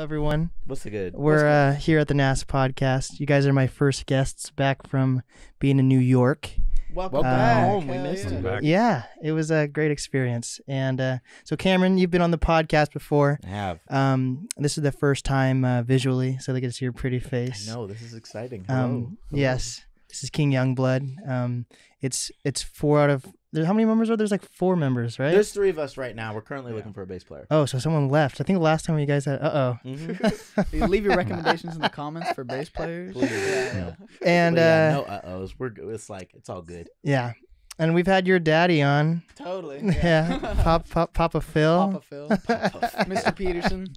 Hello, everyone. What's the good? We're here at the NAST podcast. You guys are my first guests back from being in New York. Welcome back. Home. We missed you. Yeah, it was a great experience. And so, Cameron, you've been on the podcast before. I have. This is the first time visually, so they get to see your pretty face. I know, this is exciting. Hello. Yes, this is King Youngblood. It's 4 out of... How many members are there? There's like 4 members, right? There's 3 of us right now. We're currently looking for a bass player. Oh, so someone left. I think the last time you guys had... Mm-hmm. You leave your recommendations in the comments for bass players. Please. Yeah. And no uh-ohs. We're good. It's like, it's all good. yeah. And we've had your daddy on. Totally. Yeah. Papa Phil. Papa Phil. Mr. Peterson.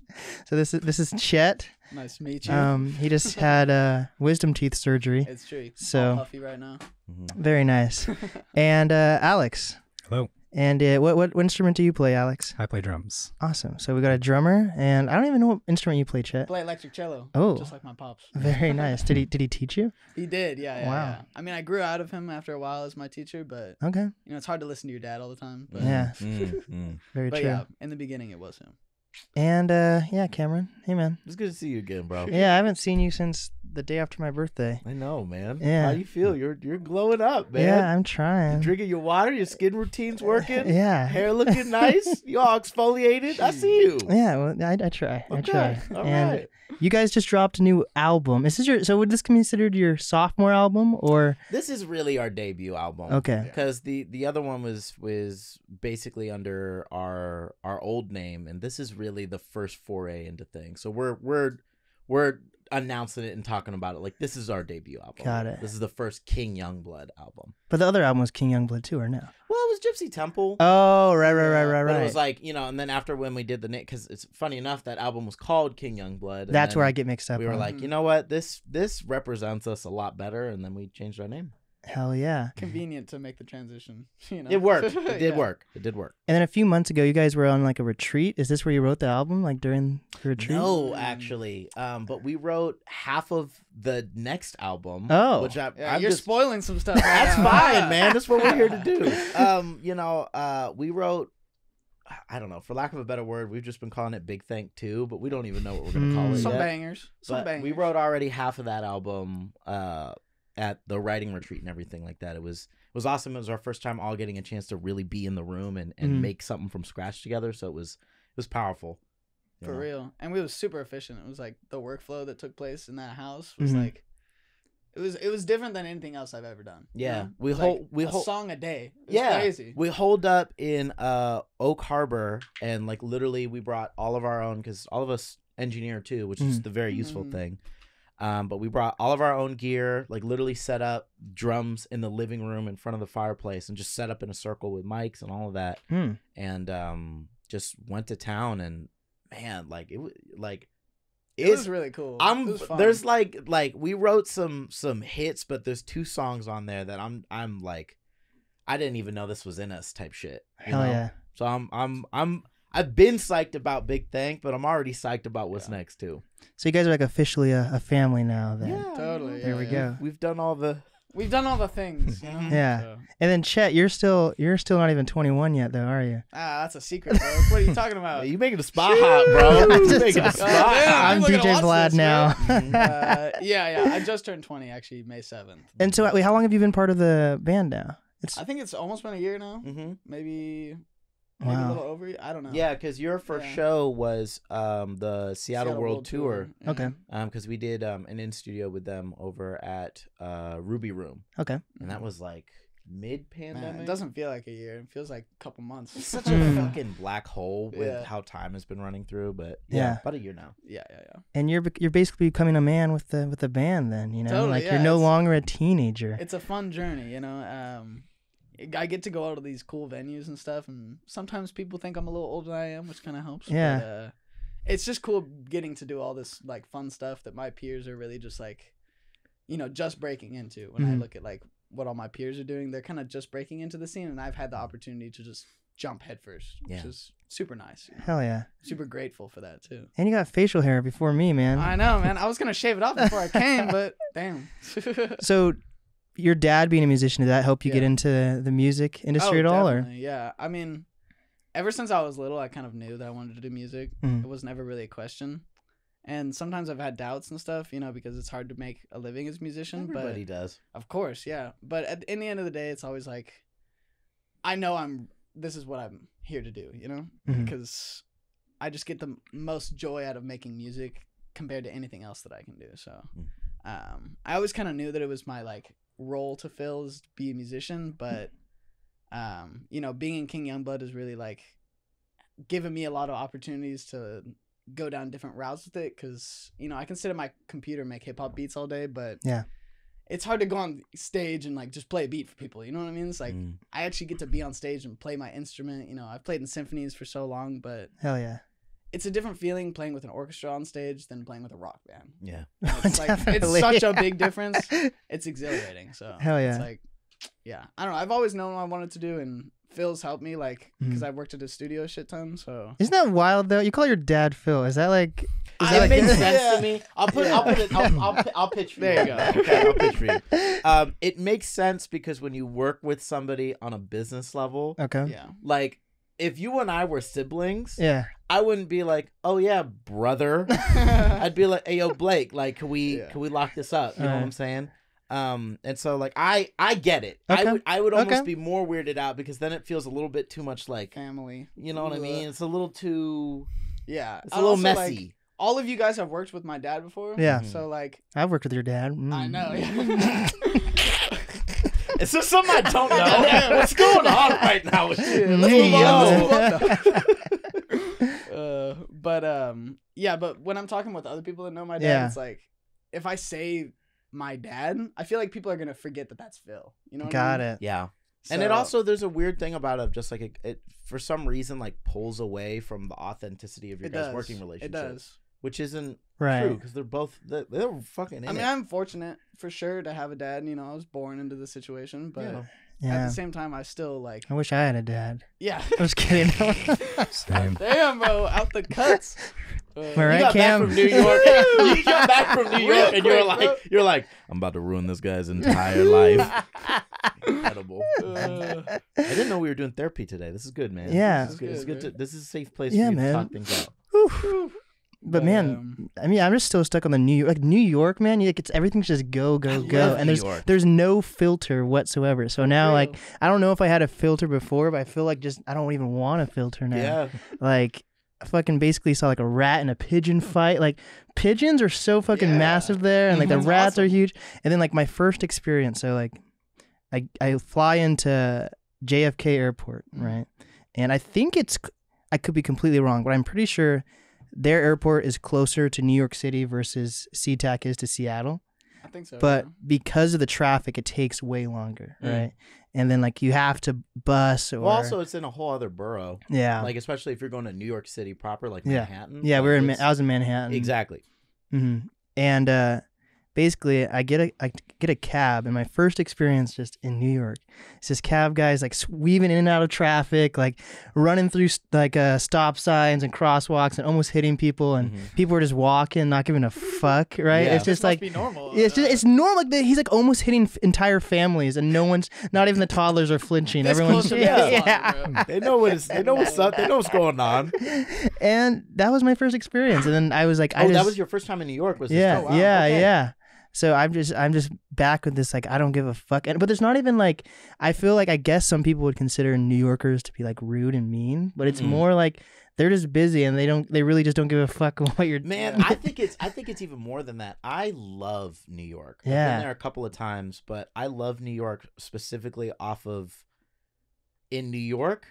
So this is Chet. Nice to meet you. He just had wisdom teeth surgery. It's true. So All puffy right now. very nice. And Alix. Hello. And what instrument do you play, Alix? I play drums. Awesome. So we got a drummer, and I don't even know what instrument you play, Chet. Play electric cello. Oh. Just like my pops. Very nice. Did he teach you? He did. Yeah. Wow. Yeah. I mean, I grew out of him after a while as my teacher, but Okay. it's hard to listen to your dad all the time. But, Yeah. Mm-hmm. Very but true. yeah, in the beginning it was him. And Cameron. Hey, man. It's good to see you again, bro. Yeah, I haven't seen you since the day after my birthday. I know, man. Yeah. How you feel? You're glowing up, man. Yeah, I'm You trying. drinking your water, your skin routine's working. Yeah. Hair looking nice. You all exfoliated. I see you. Yeah, well, I try. I Okay. try. All and right. you guys just dropped a new album. Is this so would this be considered your sophomore album or? This is really our debut album. Okay. Because the other one was basically under our old name, and this is really the first foray into things. So we're announcing it and talking about it like this is our debut album. Got it. This is the first King Youngblood album. But the other album was King Youngblood too, or no? Well, it was Gypsy Temple. Oh, right. But it was like, and then after when we did the name, because it's funny enough, that album was called King Youngblood. That's where I get mixed up. We were on. like, you know what, this represents us a lot better, and then we changed our name. Hell yeah. Convenient to make the transition. It worked. It did Yeah. work. It did work. And then a few months ago, you guys were on like a retreat. Is this where you wrote the album, like during the retreat? No, actually, but we wrote half of the next album. Oh. which Yeah, I'm you're just spoiling some stuff. right That's now. fine, man. That's what we're here to do. We wrote. I don't know, for lack of a better word, we've just been calling it Big Thank 2, but we don't even know what we're gonna call it Some yet. bangers. But we wrote already half of that album at the writing retreat and everything like that. It was awesome. It was our first time all getting a chance to really be in the room and make something from scratch together. So it was powerful. you For know? real. And we was super efficient. It was like the workflow that took place in that house was Mhm. like it was different than anything else I've ever done. you Yeah. know? We It was hold- like we a hold- song a day. It was Yeah, crazy. we holed up in Oak Harbor, and like literally we brought all of our own, because all of us engineer too, which is the very useful Mhm. thing. But we brought all of our own gear, like literally set up drums in the living room in front of the fireplace, and just set up in a circle with mics and all of that, and just went to town. And man, like it was really cool. It was fun. There's like we wrote some hits, but there's 2 songs on there that I'm like, I didn't even know this was in us type shit. you Hell know? yeah. So I've been psyched about Big Thank, but I'm already psyched about what's next too. So you guys are like officially a family now then. Totally. There we go. We've done all the. We've done all the things, you know? Yeah. So. And then Chet, you're still not even 21 yet though, are you? That's a secret, bro. What are you talking about? You making the spot hot, bro. I'm You just- making the Oh, spot damn. hot. I'm people are gonna DJ watch Vlad this, now. Yeah. I just turned 20 actually, May 7th. And so wait, how long have you been part of the band now? I think it's almost been a year now. Mm-hmm. Maybe a Wow. little over. I don't know. Yeah, because your first Yeah. show was the Seattle World Tour. Yeah. Okay. Because we did an in-studio with them over at Ruby Room. Okay. And that was like mid-pandemic. Man, it doesn't feel like a year. It feels like a couple months. It's such a Mm. fucking black hole with Yeah. how time has been running through. But Yeah. about a year now. Yeah. And you're basically becoming a man with the band then, you know? Totally, like yeah, you're no it's- longer a teenager. It's a fun journey, you know. I get to go out to these cool venues and stuff, and sometimes people think I'm a little older than I am, which kind of helps. Yeah. But, it's just cool getting to do all this like fun stuff that my peers are really just like, just breaking into. When I Mhm. look at like what all my peers are doing, they're kind of just breaking into the scene, and I've had the opportunity to just jump headfirst, which Yeah. is super nice. Hell yeah. Super grateful for that too. And you got facial hair before me, man. I know, man. I was gonna shave it off before I came, but damn. So your dad being a musician, did that help you get Yeah. into the music industry at all? Or definitely, yeah. I mean, ever since I was little, I kind of knew that I wanted to do music. Mhm. It was never really a question. And sometimes I've had doubts and stuff, you know, because it's hard to make a living as a musician. Everybody does. Of course, yeah. But in the end of the day, it's always like, I know this is what I'm here to do, you know? Because I just get the most joy out of making music compared to anything else that I can do. So I always kind of knew that it was my like role to fill is to be a musician, but you know, being in King Youngblood is really like given me a lot of opportunities to go down different routes with it, because you know I can sit at my computer and make hip-hop beats all day, but it's hard to go on stage and like just play a beat for people, you know what I mean? It's like I actually get to be on stage and play my instrument. You know, I've played in symphonies for so long, but hell yeah, it's a different feeling playing with an orchestra on stage than playing with a rock band. Yeah, it's like it's such a big difference. It's exhilarating. So hell yeah, it's like, yeah, I don't know, I've always known what I wanted to do, and Phil's helped me, like, because I've worked at a studio a shit ton. So isn't that wild though? You call your dad Phil? Is that like? It makes sense to me. I'll pitch for you. There you go. Okay, I'll pitch for you. It makes sense because when you work with somebody on a business level, okay, yeah, like if you and I were siblings, yeah, I wouldn't be like, oh yeah, brother. I'd be like, hey yo, Blake, like, can we lock this up? You know what I'm saying? And so like I get it. Okay. I would almost be more weirded out because then it feels a little bit too much like family. You know what I mean? It's a little too. Yeah, it's a little also, messy. Like, all of you guys have worked with my dad before. Yeah. So like I've worked with your dad. I know. Yeah. Is there something I don't know? What's going on right now with you? But when I'm talking with other people that know my dad, it's like if I say my dad, I feel like people are gonna forget that that's Phil. You know what I mean? It. Yeah. So, and it also, there's a weird thing about it, just like it for some reason like pulls away from the authenticity of your guys' working relationship. It does. Which isn't right. true because they're fucking in I mean, it. I'm fortunate for sure to have a dad. You know, I was born into the situation, but Yeah. at the same time, I still like. I wish I had a dad. Yeah. I was kidding. Same. Damn, bro, out the cuts. Am I right, Cam? Back from New York. You got back from New York, and you're like, I'm about to ruin this guy's entire life. Incredible. I didn't know we were doing therapy today. This is good, man. Yeah. This is good. This is a safe place Yeah, for you man. to talk things out. Whew. But man, I mean, I'm just still stuck on the New York, man. It's everything's just go, and there's no filter whatsoever. So now, like, I don't know if I had a filter before, but I feel like I don't even want a filter now. Yeah. Like, I fucking basically saw like a rat and a pigeon fight. Like, pigeons are so fucking massive there, and like the rats are huge. And then like my first experience, so like, I fly into JFK Airport, right? And I think I could be completely wrong, but I'm pretty sure their airport is closer to New York City versus SeaTac is to Seattle. I think so. But because of the traffic, it takes way longer, right? And then like you have to bus or. Well, also it's in a whole other borough. Yeah. Like especially if you're going to New York City proper, like Manhattan. Yeah, like I was in Manhattan. Exactly. Mm-hmm. And basically, I get a cab, and my first experience just in New York, it's this cab guy's like weaving in and out of traffic, like running through like stop signs and crosswalks, and almost hitting people, and people are just walking, not giving a fuck, right? Yeah. It's just like be normal. it's normal. Like he's like almost hitting entire families, and no one's, not even the toddlers are flinching. Everyone's They know what's up. They know what's going on. And that was my first experience, and then I was like, that was your first time in New York, was this? Yeah, Oh, wow. yeah, Okay. yeah. So I'm just back with this, like, I don't give a fuck. But there's not even like, I feel like, I guess some people would consider New Yorkers to be like rude and mean, but it's more like they're just busy and they really just don't give a fuck what you're. Man, I think it's even more than that. I love New York. I've been there a couple of times, but I love New York specifically off of, in New York,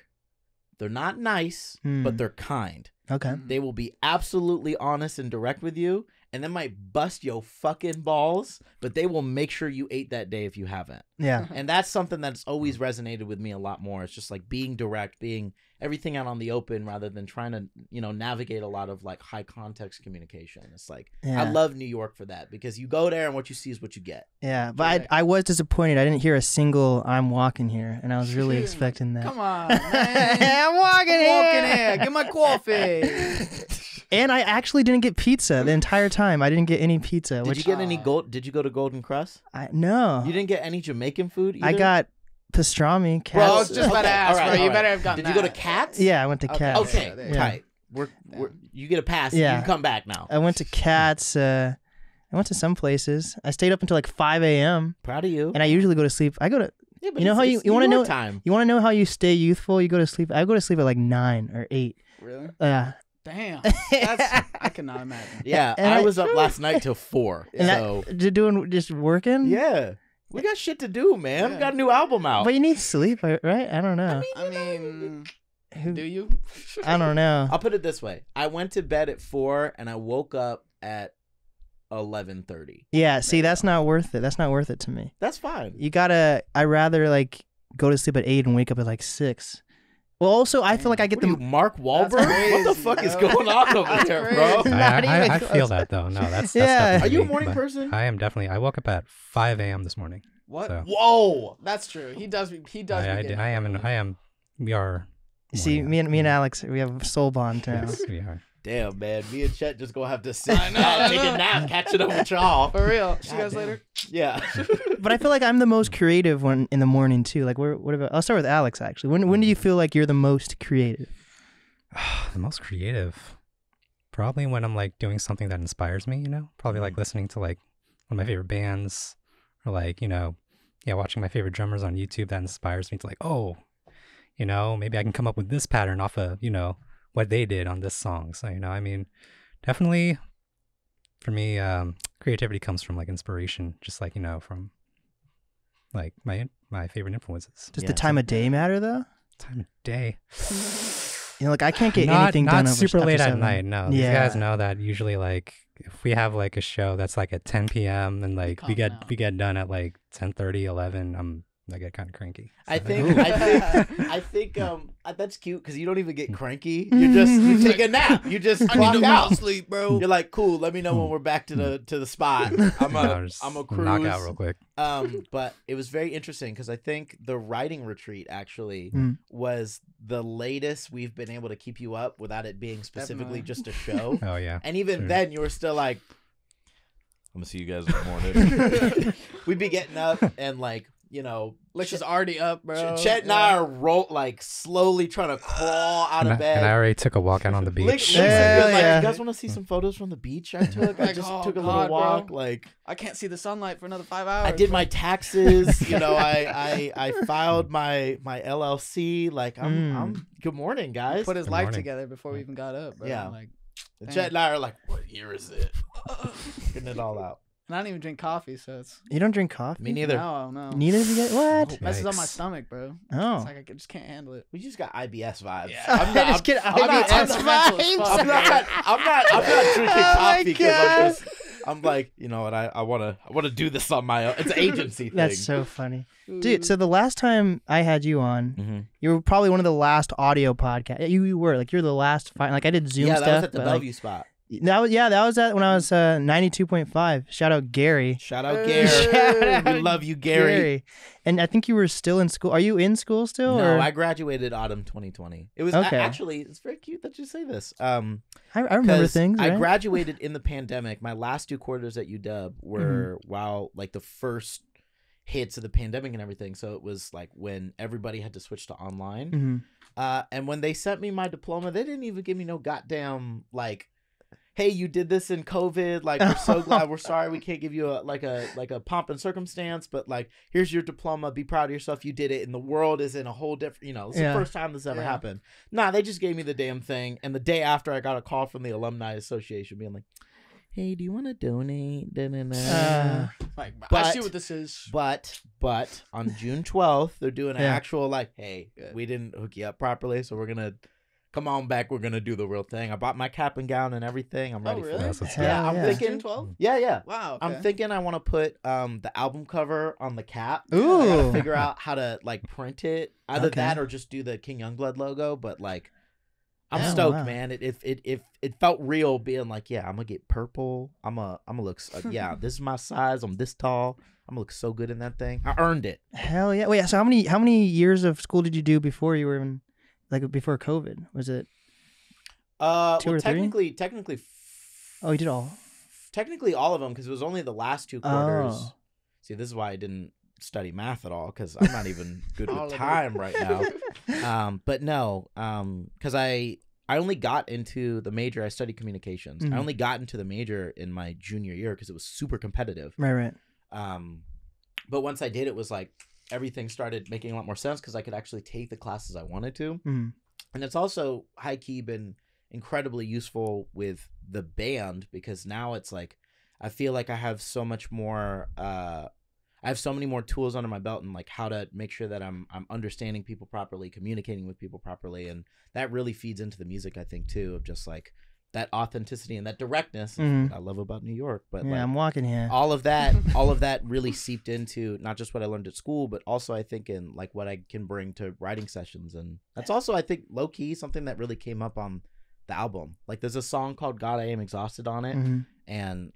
they're not nice, but they're kind. Okay. They will be absolutely honest and direct with you, and they might bust your fucking balls, but they will make sure you ate that day if you haven't. Yeah. And that's something that's always resonated with me a lot more. It's just like being direct, being everything out on the open rather than trying to, navigate a lot of like high context communication. It's like, I love New York for that, because you go there and what you see is what you get. Yeah. But I was disappointed. I didn't hear a single "I'm walking here," and I was really expecting that. Come on, man. I'm walking here. Get my coffee. And I actually didn't get pizza the entire time. I didn't get any pizza. Did you get any Did you go to Golden Crust? No. You didn't get any Jamaican food either? I got pastrami. Bro, I was Cats. just about to ask, bro. You better have gotten Did you go to Cats? Yeah, I went to Cats. Okay, Yeah. tight. you get a pass. Yeah. You can come back now. I went to Cats. I went to some places. I stayed up until like 5 a.m. Proud of you. And I usually go to sleep. I go to. Yeah, but You know how you want to know time. You want to know how you stay youthful? You go to sleep. I go to sleep at like 9 or 8. Really? Damn. I cannot imagine. Yeah, And I was up last night till 4. And So doing just working. yeah, we got shit to do, man. Yeah. We got a new album out. But you need sleep, right? I don't know. I mean, Who- do you? I don't know. I'll put it this way: I went to bed at 4 and I woke up at 11:30. Yeah. See, that's not worth it. That's not worth it to me. That's fine. You gotta. I rather like go to sleep at 8 and wake up at like 6. Well, also I feel like I get What are the. you, Mark Wahlberg? That's What the crazy, fuck is bro. going on over That's here, crazy. bro? Not even I close. feel that though. No, that's Yeah. definitely Are you a me, morning but person? I am definitely. I woke up at 5 a.m. this morning. What? So. Whoa! That's true. He does. He does. I, be I, getting I am. up. I am. We are. See, morning me and Alex, we have a soul bond now. Yes, we are. Damn, man. Me and Chet just gonna have to sit I know, down, I take a know. nap, catch it up with y'all. For real. See you guys Goddamn. later. Yeah. But I feel like I'm the most creative one in the morning too. Like, what about? I'll start with Alex actually. When do you feel like you're the most creative? The most creative, probably when I'm like doing something that inspires me. You know, probably like listening to like one of my favorite bands, or like watching my favorite drummers on YouTube. That inspires me to like, oh, maybe I can come up with this pattern off of what they did on this song. So I mean, definitely for me, creativity comes from like inspiration, just like from like my favorite influences. Does Yeah, the time of day matter though? Time of day. Like I can't get not anything done not over super after late at 7. night. No, these Yeah. guys know that usually like if we have like a show that's like at 10 p.m. and like we calm down. get done at like 10:30, 11, I get kind of cranky. I So- think that's cute because you don't even get cranky. You take a nap. You just clock out. sleep, bro. You're like, cool. Let me know when we're back to the spot. I'm a just cruise. knock out real quick. But it was very interesting because I think the writing retreat actually Mm. was the latest we've been able to keep you up without it being specifically Definitely. just a show. Oh yeah. And even Sure. then, you were still like, I'm gonna see you guys in the morning. We'd be getting up and like, Lick's is already up, bro. Chet and I are slowly trying to crawl out of bed. And I already took a walk out on the Lick- beach. Lick's Hell like, yeah. you guys want to see some photos from the beach I took? I Like, just oh, took a God, little bro. walk. Like, I can't see the sunlight for another 5 hours. I did my bro. taxes. I filed my LLC. Like, I'm good morning, guys. Put his Good life morning. together before we even got up, bro. Yeah. Like, And Chet and I are like, what year is it? Getting it all out. and I don't even drink coffee, so it's You don't drink coffee? Me neither. no. Neither of you guys? What? Messes up my Yikes. stomach, bro. Oh. It's like I just can't handle it. We just got IBS vibes. Yeah. I'm not, Just kidding. I'm not- IBS I'm not- vibes. I'm not drinking Oh my coffee because God. I'm like, you know what? I wanna do this on my own. It's an agency thing. That's so funny. Dude, so the last time I had you on, Mhm. you were probably one of the last audio podcasts. You were like you're the last. Like I did Zoom Yeah, stuff. that was at the but, like, Bellevue spot. that was at when I was 92.5. Shout out Gary. Shout out Hey. Gary. Shout out We love you, Gary. And I think you were still in school. Are you in school still? No, or? I graduated autumn 2020. It was Okay. actually it's very cute that you say this. I remember 'Cause things. I right? graduated in the pandemic. My last 2 quarters at UW were Mm-hmm. while like the first hits of the pandemic and everything. So it was like when everybody had to switch to online. Mhm. And when they sent me my diploma, they didn't even give me no goddamn like, hey, you did this in COVID. Like, we're so glad. We're sorry we can't give you a pomp and circumstance, but like, here's your diploma. Be proud of yourself. You did it, and the world is in a whole different. It's Yeah. the first time this ever Yeah. happened. Nah, they just gave me the damn thing, and the day after, I got a call from the Alumni Association being like, hey, do you want to donate? Like, I But- see what this is. But on June 12th, they're doing an Yeah. actual like, hey, Good. we didn't hook you up properly, so we're gonna come on back. We're gonna do the real thing. I bought my cap and gown and everything. I'm Oh, ready really? for That's it. what's Hell Yeah, I'm yeah. thinking. June 12th? Yeah. Wow. Okay. I'm thinking I want to put the album cover on the cap. I Ooh. gotta figure out how to like print it. Either Okay. that or just do the King Youngblood logo. But like, I'm Oh, stoked, wow. man. It felt real being like, yeah, I'm gonna get purple. I'm gonna look. Yeah, this is my size. I'm this tall. I'm gonna look so good in that thing. I earned it. Hell yeah! Wait, so how many years of school did you do before you were in, like before COVID? Was it? 2 Well, or 3? technically. Oh, you did all. Technically, all of them because it was only the last 2 quarters. Oh. See, this is why I didn't study math at all because I'm not even good All with of it. time right now. But no, because I I only got into the major. I studied communications. Mhm. I only got into the major in my junior year because it was super competitive. Right. But once I did, it was like everything started making a lot more sense because I could actually take the classes I wanted to. Mhm. And it's also high key been incredibly useful with the band because now it's like I feel like I have so much more. I have so many more tools under my belt and like how to make sure that I'm understanding people properly, communicating with people properly, and that really feeds into the music, I think, too, of just like that authenticity and that directness that I love about New York. But yeah, like, I'm walking here. all of that really seeped into not just what I learned at school, but also I think in like what I can bring to writing sessions, and that's also I think low key something that really came up on the album. Like there's a song called "God I Am Exhausted" on it, and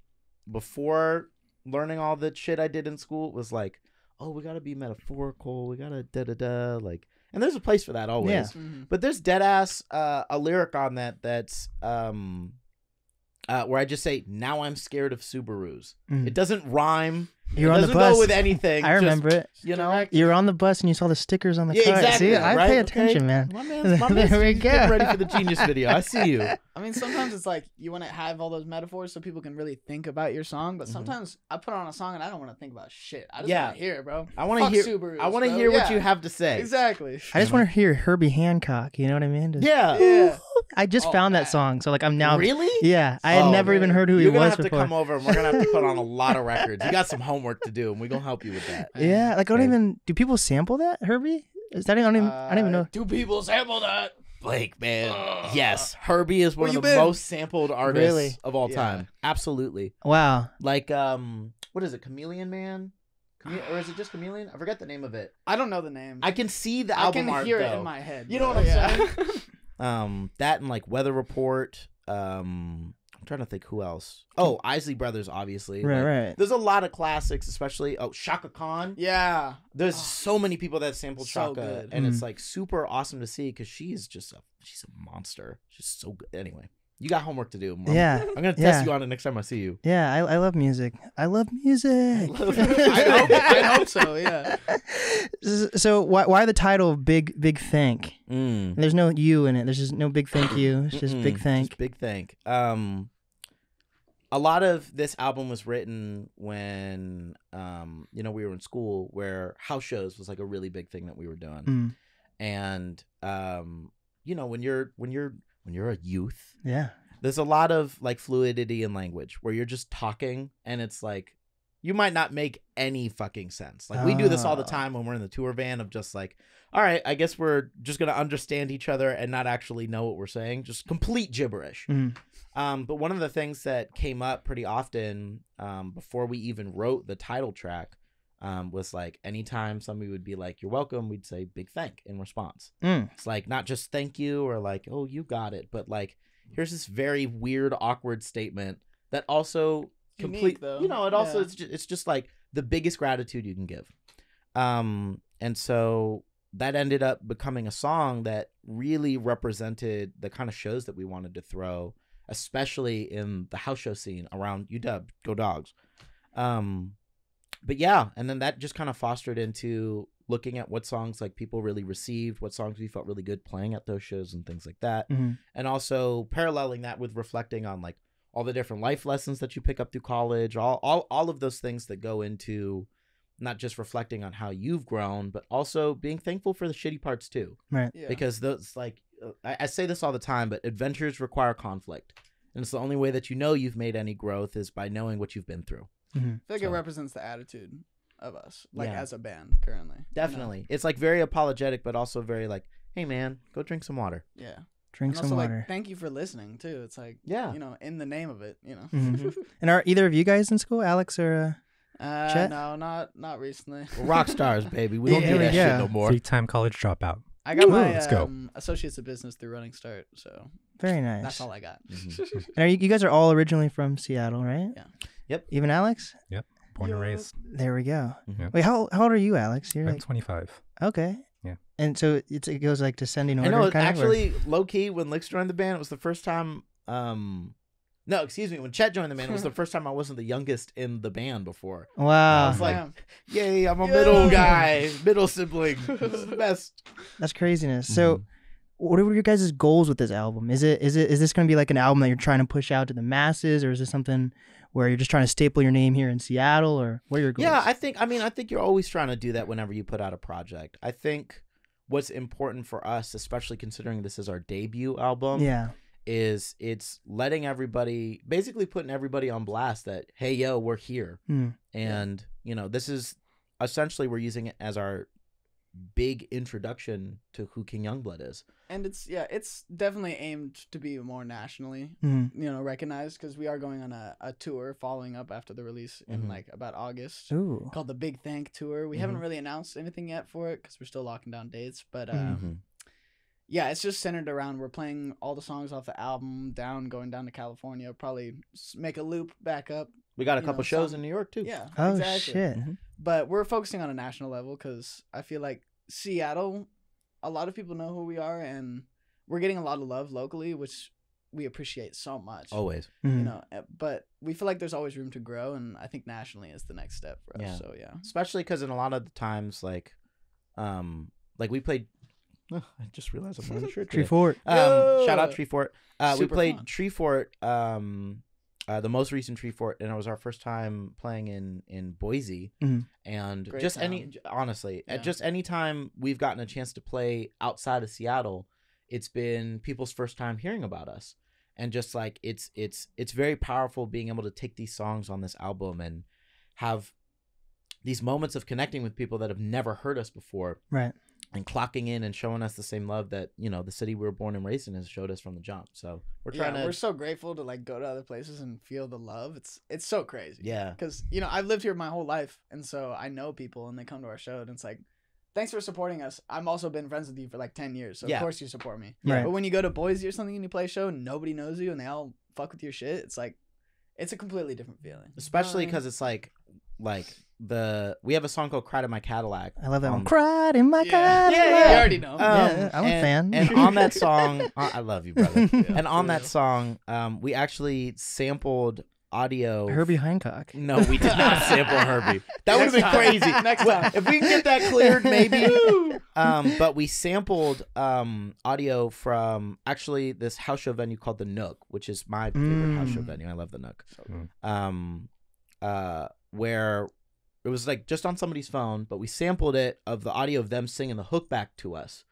before learning all the shit I did in school, it was like, oh, we gotta be metaphorical, we gotta da like, and there's a place for that always. Yeah. But there's dead ass a lyric on that's where I just say, now I'm scared of Subarus. It doesn't rhyme. You're it on the doesn't bus. go with anything. I remember it. You know, You're on the bus and you saw the stickers on the car. exactly. See, I right? pay attention, Okay. man. My man's There we he's go. getting ready for the Genius video. I see you. I mean, sometimes it's like you want to have all those metaphors so people can really think about your song, but sometimes I put on a song and I don't want to think about shit. I just want to hear it, bro. I want to hear. Subarus, I want to bro. hear what Yeah. you have to say. Exactly. I just want to hear Herbie Hancock. You know what I mean? Just, Yeah. Yeah. I just Oh, found man. that song, so like I'm now. Really? Yeah, I had Oh, never even heard who he You're gonna was have before. to come over, and we're gonna have to put on a lot of records. You got some homework to do, and we're gonna help you with that. Yeah, like I don't Okay. even. Do people sample that, Herbie? Is that I don't even know. Do people sample that? Blake, man. Yes, Herbie is one Where of you the been? most sampled artists Really? of all Yeah. time. Absolutely. Wow. Like, what is it? Chameleon Man? Or is it just Chameleon? I forget the name of it. I don't know the name. I can see the I album can art, hear though. it in my head. You know bro. what I'm Yeah. saying? That and like Weather Report. I'm trying to think who else. Oh, Isley Brothers, obviously. Right, Like, right. There's a lot of classics, especially Shaka Khan. Yeah. There's so many people that sampled So Shaka, good. and it's like super awesome to see because she's a monster. She's so good. Anyway, you got homework to do. Yeah. I'm gonna test Yeah. you on it next time I see you. Yeah, I love music. I love music. I hope so. Yeah. So why the title Big Thank? Mm. There's no you in it. There's just no big thank you. It's just Big Thank. Just big thank. A lot of this album was written when we were in school, where house shows was like a really big thing that we were doing. And when you're a youth, Yeah. there's a lot of like fluidity in language where you're just talking and it's like you might not make any fucking sense. Like we do this all the time when we're in the tour van of just like, all right, I guess we're just gonna understand each other and not actually know what we're saying, just complete gibberish. But one of the things that came up pretty often before we even wrote the title track was like anytime somebody would be like, you're welcome, we'd say big thank in response. It's like not just thank you or like, oh, you got it, but like here's this very weird, awkward statement that also Unique, though. it also Yeah. it's just like the biggest gratitude you can give. And so that ended up becoming a song that really represented the kind of shows that we wanted to throw, especially in the house show scene around UW, Go Dogs. But yeah, and then that just kind of fostered into looking at what songs like people really received, what songs we felt really good playing at those shows and things like that. And also paralleling that with reflecting on like all the different life lessons that you pick up through college, all of those things that go into not just reflecting on how you've grown, but also being thankful for the shitty parts too. Right. Yeah. Because those like, I say this all the time, but adventures require conflict. And it's the only way that you know you've made any growth is by knowing what you've been through. I feel like So- it represents the attitude of us, like Yeah. as a band currently. Definitely. It's like very apologetic, but also very like, hey man, go drink some water. Yeah. Drink And some also, water. like, thank you for listening too. It's like, Yeah. in the name of it, And are either of you guys in school, Alex or? Chet? No, not recently. We're rock stars, baby. We don't Yeah, do that yeah. shit no more. 3-time college dropout. I got my let's go. associates of business through Running Start, so Very nice. that's all I got. Mhm. And are you guys are all originally from Seattle, right? Yeah. Yep. Even Alex? Born and Yeah. raised. There we go. Mhm. Wait, how old are you, Alex? You're I'm like 25. okay. Yeah. And so it goes like descending I order. know, kind of, or- actually, low key, when Lix joined the band, it was the first time. No, excuse me. When Chet joined the band, it was the first time I wasn't the youngest in the band before. I Wow, was like, Damn. yay, I'm a Yeah. middle guy, middle sibling. This is the best. that's craziness. So, what are your guys' goals with this album? Is this going to be like an album that you're trying to push out to the masses, or is this something where you're just trying to staple your name here in Seattle, or what are your goals? Yeah, I think you're always trying to do that whenever you put out a project. I think what's important for us, especially considering this is our debut album, is it's letting everybody, basically putting everybody on blast that, hey, yo, we're here. And, you know, this is essentially, we're using it as our big introduction to who King Youngblood is. And it's definitely aimed to be more nationally, you know, recognized, because we are going on a tour following up after the release in like about August. Ooh. Called the Big Thank Tour. We haven't really announced anything yet for it because we're still locking down dates, but yeah, it's just centered around, we're playing all the songs off the album, going down to California, probably make a loop back up. We got a couple shows in New York too. Yeah, oh exactly. Shit. But we're focusing on a national level because I feel like Seattle, a lot of people know who we are, and we're getting a lot of love locally, which we appreciate so much. Always. You know, but we feel like there's always room to grow, and I think nationally is the next step for us. Yeah. So yeah, especially because in a lot of the times, like we played. Oh, I just realized I'm wearing a shirt. Tree Fort. Shout out Tree Fort. We played fun. Tree Fort. The most recent Tree Fort, and it was our first time playing in Boise. And Great just town. honestly, just any time we've gotten a chance to play outside of Seattle, it's been people's first time hearing about us. And just like it's very powerful being able to take these songs on this album and have these moments of connecting with people that have never heard us before. Right. And clocking in and showing us the same love that, you know, the city we were born and raised in has showed us from the jump. So we're so grateful to like go to other places and feel the love. It's so crazy. Yeah. Because, you know, I've lived here my whole life, and so I know people, and they come to our show, and it's like, thanks for supporting us. I've also been friends with you for like 10 years, so of course you support me. Right. But when you go to Boise or something and you play a show and nobody knows you and they all fuck with your shit, it's like, it's a completely different feeling. Especially because it's like we have a song called "Cried in My Cadillac." I love that one. Cried in my Yeah, Cadillac. you already know. I'm a fan. And on that song, I love you, brother. And on that song, we actually sampled audio. Herbie Hancock. No, we did not sample Herbie. That would have been crazy. Next time. If we can get that cleared, maybe. But we sampled audio from actually this house show venue called the Nook, which is my favorite house show venue. I love the Nook. Where it was like just on somebody's phone, but we sampled it of the audio of them singing the hook back to us.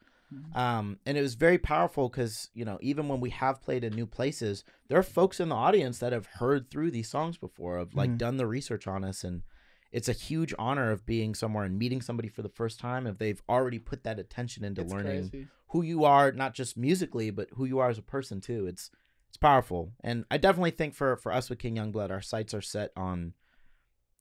And it was very powerful because, you know, even when we have played in new places, there are folks in the audience that have heard through these songs before, have like done the research on us. And it's a huge honor of being somewhere and meeting somebody for the first time if they've already put that attention into learning who you are, not just musically, but who you are as a person too. It's powerful. And I definitely think for us with King Youngblood, our sights are set on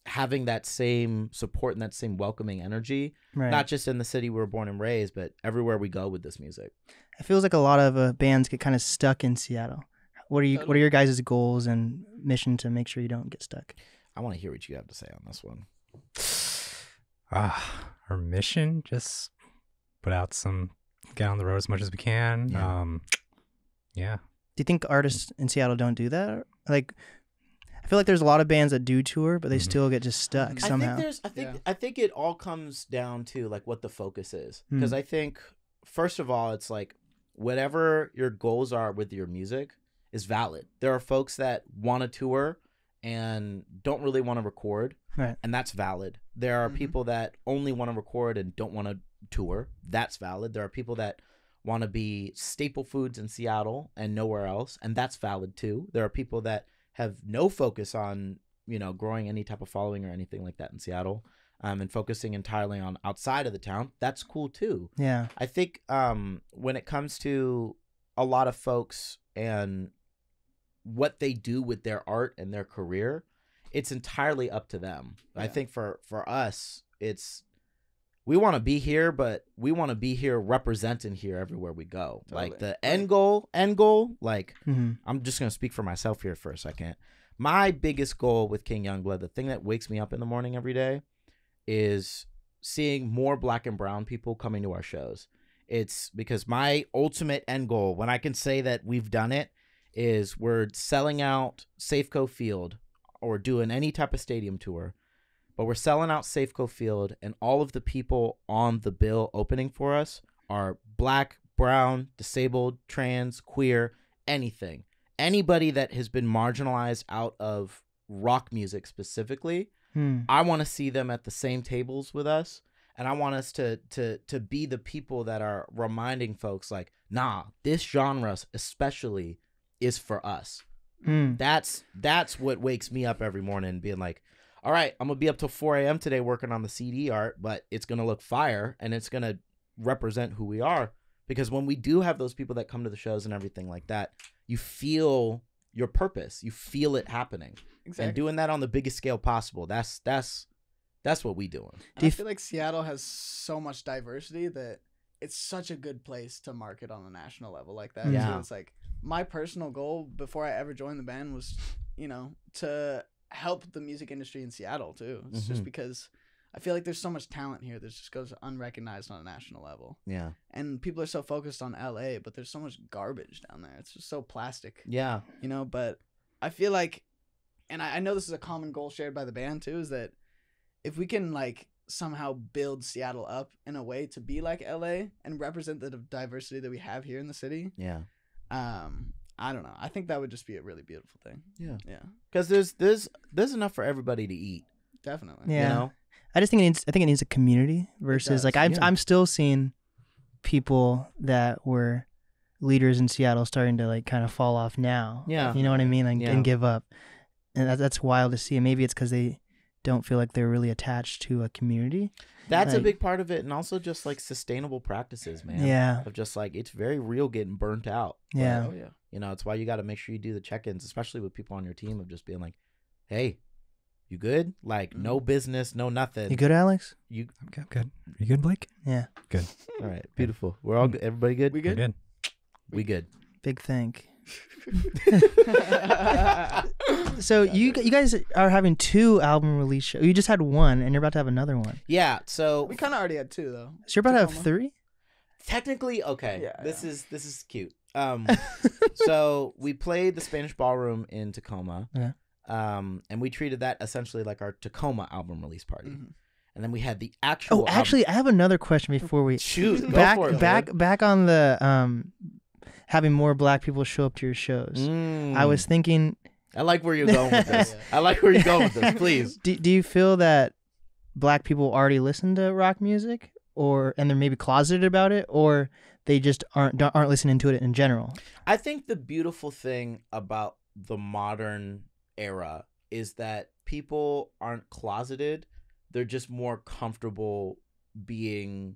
having that same support and that same welcoming energy, not just in the city we were born and raised, but everywhere we go with this music. It feels like a lot of bands get kind of stuck in Seattle. What are your guys' goals and mission to make sure you don't get stuck? I want to hear what you have to say on this one. Our mission, just get on the road as much as we can. Yeah. Do you think artists in Seattle don't do that? Like, I feel like there's a lot of bands that do tour, but they still get just stuck somehow. I think it all comes down to like what the focus is. Because I think, first of all, it's like whatever your goals are with your music is valid. There are folks that want to tour and don't really want to record, and that's valid. There are people that only want to record and don't want to tour. That's valid. There are people that want to be staple foods in Seattle and nowhere else, and that's valid too. There are people that have no focus on, you know, growing any type of following or anything like that in Seattle, and focusing entirely on outside of the town. That's cool too. Yeah. I think when it comes to a lot of folks and what they do with their art and their career, it's entirely up to them. Yeah. I think for us, we want to be here, but we want to be here representing here everywhere we go. Totally. Like the end goal, like I'm just going to speak for myself here for a second. My biggest goal with King Youngblood, the thing that wakes me up in the morning every day, is seeing more Black and brown people coming to our shows. It's because my ultimate end goal, when I can say that we've done it, is we're selling out Safeco Field or doing any type of stadium tour. But we're selling out Safeco Field, and all of the people on the bill opening for us are Black, brown, disabled, trans, queer, anything. Anybody that has been marginalized out of rock music specifically, I want to see them at the same tables with us. And I want us to be the people that are reminding folks like, nah, this genre especially is for us. That's what wakes me up every morning, being like, all right, I'm going to be up till 4 a.m. today working on the CD art, but it's going to look fire and it's going to represent who we are. Because when we do have those people that come to the shows and everything like that, you feel your purpose. You feel it happening. Exactly. And doing that on the biggest scale possible, that's what we doing. I feel like Seattle has so much diversity that it's such a good place to market on a national level like that. Yeah. So it's like my personal goal before I ever joined the band was, to help the music industry in Seattle too. It's just because I feel like there's so much talent here that just goes unrecognized on a national level. Yeah. And people are so focused on LA, but there's so much garbage down there. It's just so plastic. Yeah. But I feel like, and I know this is a common goal shared by the band too, is that if we can like somehow build Seattle up in a way to be like LA and represent the diversity that we have here in the city. Yeah. I don't know. I think that would just be a really beautiful thing. Yeah. Yeah. Because there's enough for everybody to eat. Definitely. Yeah. You know? I think it needs a community versus like I'm still seeing people that were leaders in Seattle starting to like kind of fall off now. Yeah. You know what I mean? Like, and give up. And that's wild to see. And maybe it's because they don't feel like they're really attached to a community. That's like, a big part of it. And also just like sustainable practices, man. Yeah. Of just like, it's very real getting burnt out. Yeah. But, it's why you got to make sure you do the check-ins, especially with people on your team, of just being like, hey, you good? Like, no business, no nothing. You good, Alex? I'm good. You good, Blake? Yeah. Good. All right. Beautiful. We're all good. Everybody good? We good? We're good. We good. Big thank. So you guys are having 2 album release shows. You just had one, and you're about to have another one. Yeah. So We kind of already had 2 though. So you're about to have 3? technically, okay. Yeah, this is cute. So we played the Spanish Ballroom in Tacoma. Yeah. And we treated that essentially like our Tacoma album release party. Mm-hmm. And then we had the actual. Oh, actually, I have another question before we shoot. Go back for it, back on the having more Black people show up to your shows. I was thinking. I like where you're going with this. I like where you're going with this. Please. Do you feel that Black people already listen to rock music, and they're maybe closeted about it, or they just aren't listening to it in general? I think the beautiful thing about the modern era is that people aren't closeted. They're just more comfortable being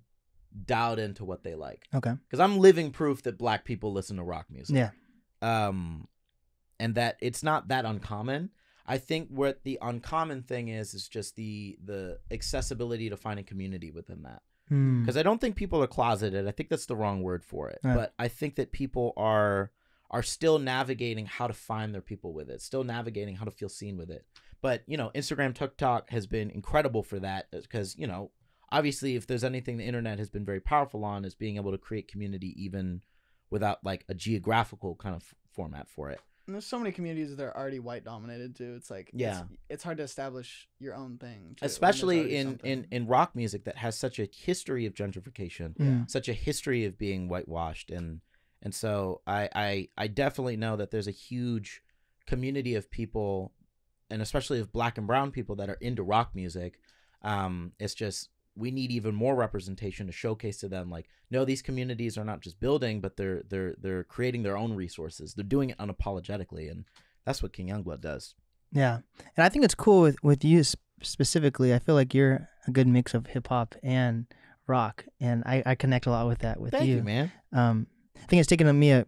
dialed into what they like. Okay. Because I'm living proof that Black people listen to rock music. Yeah. And that it's not that uncommon. I think what the uncommon thing is just the accessibility to finding community within that. Because I don't think people are closeted. I think that's the wrong word for it. Right. But I think that people are still navigating how to find their people with it, still navigating how to feel seen with it. But, Instagram, TikTok has been incredible for that because, obviously if there's anything the internet has been very powerful on is being able to create community even without like a geographical kind of format for it. And there's so many communities that are already white dominated too. It's like, it's hard to establish your own thing too, especially in rock music that has such a history of gentrification, such a history of being whitewashed. And so I definitely know that there's a huge community of people, and especially of Black and brown people that are into rock music. It's just, we need even more representation to showcase to them, like, no, these communities are not just building, but they're creating their own resources. They're doing it unapologetically, and that's what King Youngblood does. Yeah, and I think it's cool with you specifically. I feel like you're a good mix of hip hop and rock, and I connect a lot with that with you. Thank you, man. I think it's taken me a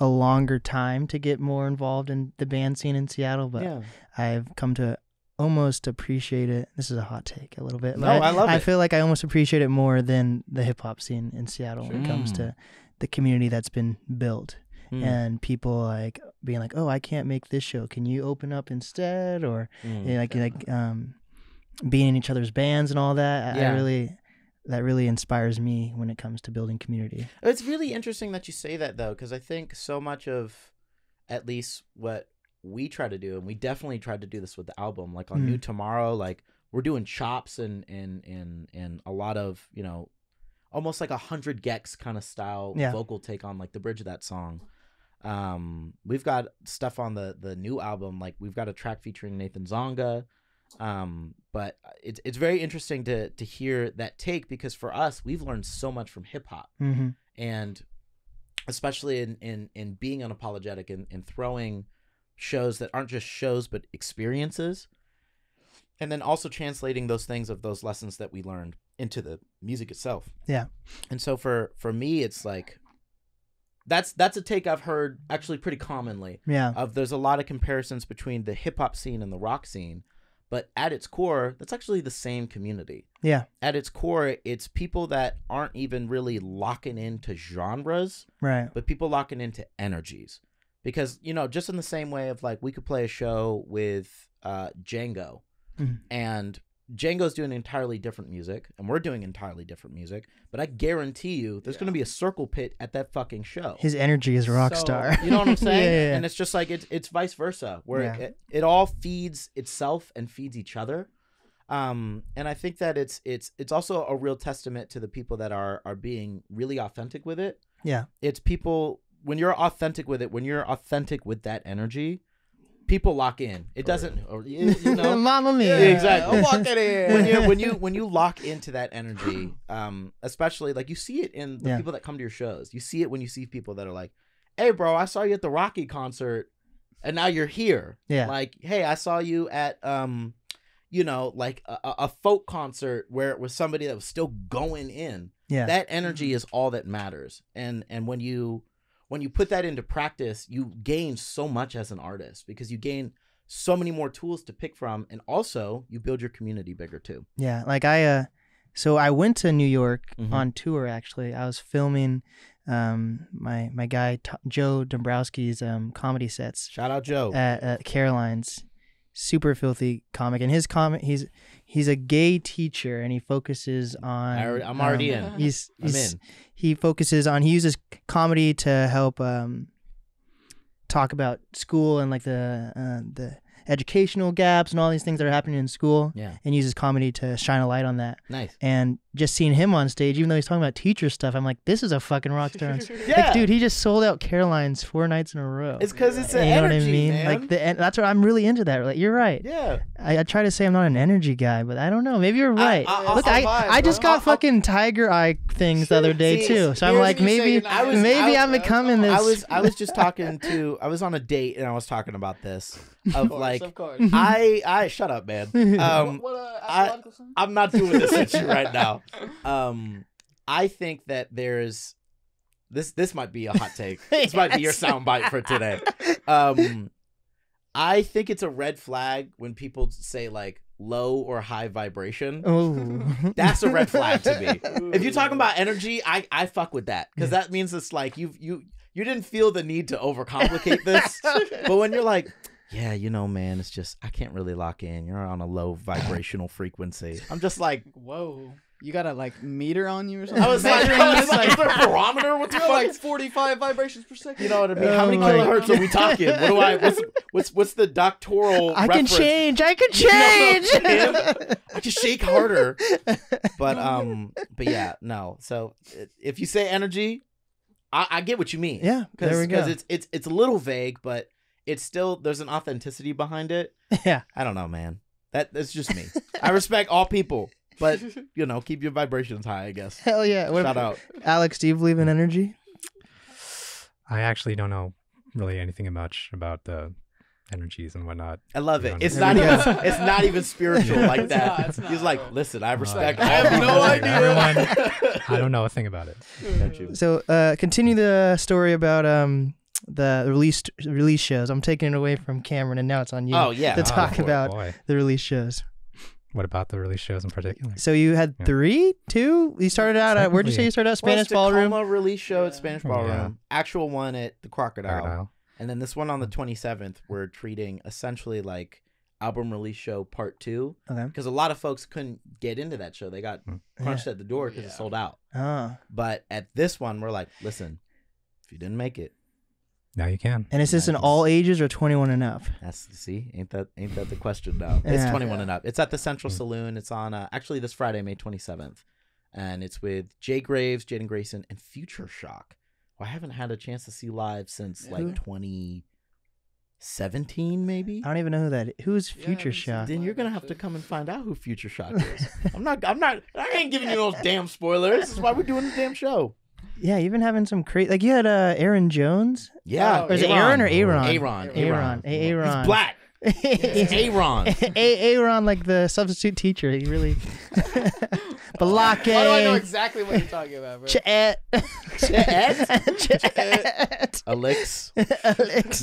longer time to get more involved in the band scene in Seattle, but I've come to almost appreciate it. This is a hot take a little bit. No, I love it. I feel like I almost appreciate it more than the hip hop scene in Seattle when it comes to the community that's been built and people like being like, oh, I can't make this show. Can you open up instead? Or being in each other's bands and all that. That really inspires me when it comes to building community. It's really interesting that you say that though, because I think so much of at least what we try to do, and we definitely tried to do this with the album, like on New Tomorrow, like we're doing chops and a lot of almost like 100 Gex kind of style vocal take on like the bridge of that song. We've got stuff on the new album, like we've got a track featuring Nathan Zonga. But it's very interesting to hear that take, because for us, we've learned so much from hip hop, and especially in being unapologetic and throwing shows that aren't just shows but experiences, and then also translating those things of those lessons that we learned into the music itself. Yeah. And so for me, it's like that's a take I've heard actually pretty commonly. Yeah. There's a lot of comparisons between the hip hop scene and the rock scene. But at its core, that's actually the same community. Yeah. At its core, it's people that aren't even really locking into genres, right? But people locking into energies. Because, you know, just in the same way of like, we could play a show with Django, and Django's doing entirely different music, and we're doing entirely different music, but I guarantee you there's going to be a circle pit at that fucking show. His energy is rock star. You know what I'm saying? And it's just like, it's vice versa, where it all feeds itself and feeds each other. And I think that it's also a real testament to the people that are being really authentic with it. Yeah. It's people, when you're authentic with it, when you're authentic with that energy, people lock in. It doesn't, or, you know, Mamma mia. Yeah, exactly. Lock it in. When you lock into that energy, especially like you see it in the people that come to your shows. You see it when you see people that are like, "Hey, bro, I saw you at the Rocky concert, and now you're here." Yeah. Like, "Hey, I saw you at you know, like a folk concert where it was somebody that was still going in." Yeah. That energy is all that matters, and when you put that into practice, you gain so much as an artist, because you gain so many more tools to pick from, and also you build your community bigger too. Yeah, like so I went to New York on tour. Actually, I was filming my guy Joe Dombrowski's comedy sets. Shout out Joe at Caroline's. Super filthy comic, and his comic, he's a gay teacher, and he focuses on I'm already in. I'm in. He focuses on, he uses comedy to help talk about school and like the educational gaps and all these things that are happening in school. Yeah. And uses comedy to shine a light on that. Nice. And just seeing him on stage, even though he's talking about teacher stuff, I'm like, this is a fucking rock star. Yeah. Like, dude, he just sold out Caroline's 4 nights in a row. It's because it's an energy, what I mean? Man. Like that's what I'm really into. That. Like, you're right. Yeah. I try to say I'm not an energy guy, but I don't know. Maybe you're right. Look, I just got fucking tiger eye things the other day too. So I'm like, maybe I'm becoming this. I was just talking to. I was on a date and I was talking about this. Of like, I shut up, man. I'm not doing this with you right now. I think that there's this might be a hot take. This might be your soundbite for today. I think it's a red flag when people say like low or high vibration. Oh, that's a red flag to me. If you're talking about energy, I fuck with that, because that means it's like you didn't feel the need to overcomplicate this. But when you're like, yeah, you know, man, it's just, I can't really lock in. You're on a low vibrational frequency. I'm just like, whoa. You got a like meter on you or something? I was like, is there a barometer? What the fuck? Like 45 vibrations per second. You know what I mean? How many kilohertz are we talking? What's the doctoral I reference? I can change. You know I can shake harder. But yeah, no. So if you say energy, I get what you mean. Yeah, there we go. Because it's a little vague, but it's still, there's an authenticity behind it. Yeah. I don't know, man. That's just me. I respect all people, but, you know, keep your vibrations high, I guess. Hell yeah. Shout out. Alex, do you believe in energy? I actually don't know really anything much about the energies and whatnot. I love it. It's not even spiritual like that. It's not. He's like, listen, I respect all I have no idea. Everyone, I don't know a thing about it. So continue the story about the release shows. I'm taking it away from Cameron, and now it's on you. Oh yeah, to talk about the release shows. What about the release shows in particular? So you had 2? You started out at, where'd you say you started out? Spanish Ballroom. Tacoma release show at Spanish Ballroom. Actual one at the Crocodile. And then this one on the 27th, we're treating essentially like album release show part 2. Okay. Because a lot of folks couldn't get into that show. They got punched at the door because it sold out. But at this one, we're like, listen, if you didn't make it, now you can. And is this in all ages or 21 and up? Ain't that the question now? It's 21 and up. It's at the Central Saloon. It's on actually this Friday, May 27th. and it's with Jay Graves, Jaden Grayson, and Future Shock, who I haven't had a chance to see live since like 2017, maybe. I don't even know who that is. Who's Yeah, I Future haven't seen Shock? Then you're gonna have to come and find out who Future Shock is. I ain't giving you those damn spoilers. This is why we're doing the damn show. Yeah, you've been having some crazy. Like you had Aaron Jones. Yeah, Or is it Aaron or Aaron? Aaron. Aaron. He's black. It's Aaron. Aaron, like the substitute teacher. He really. Balake. Why do I know exactly what you're talking about, bro? Chet. Chet. Alix.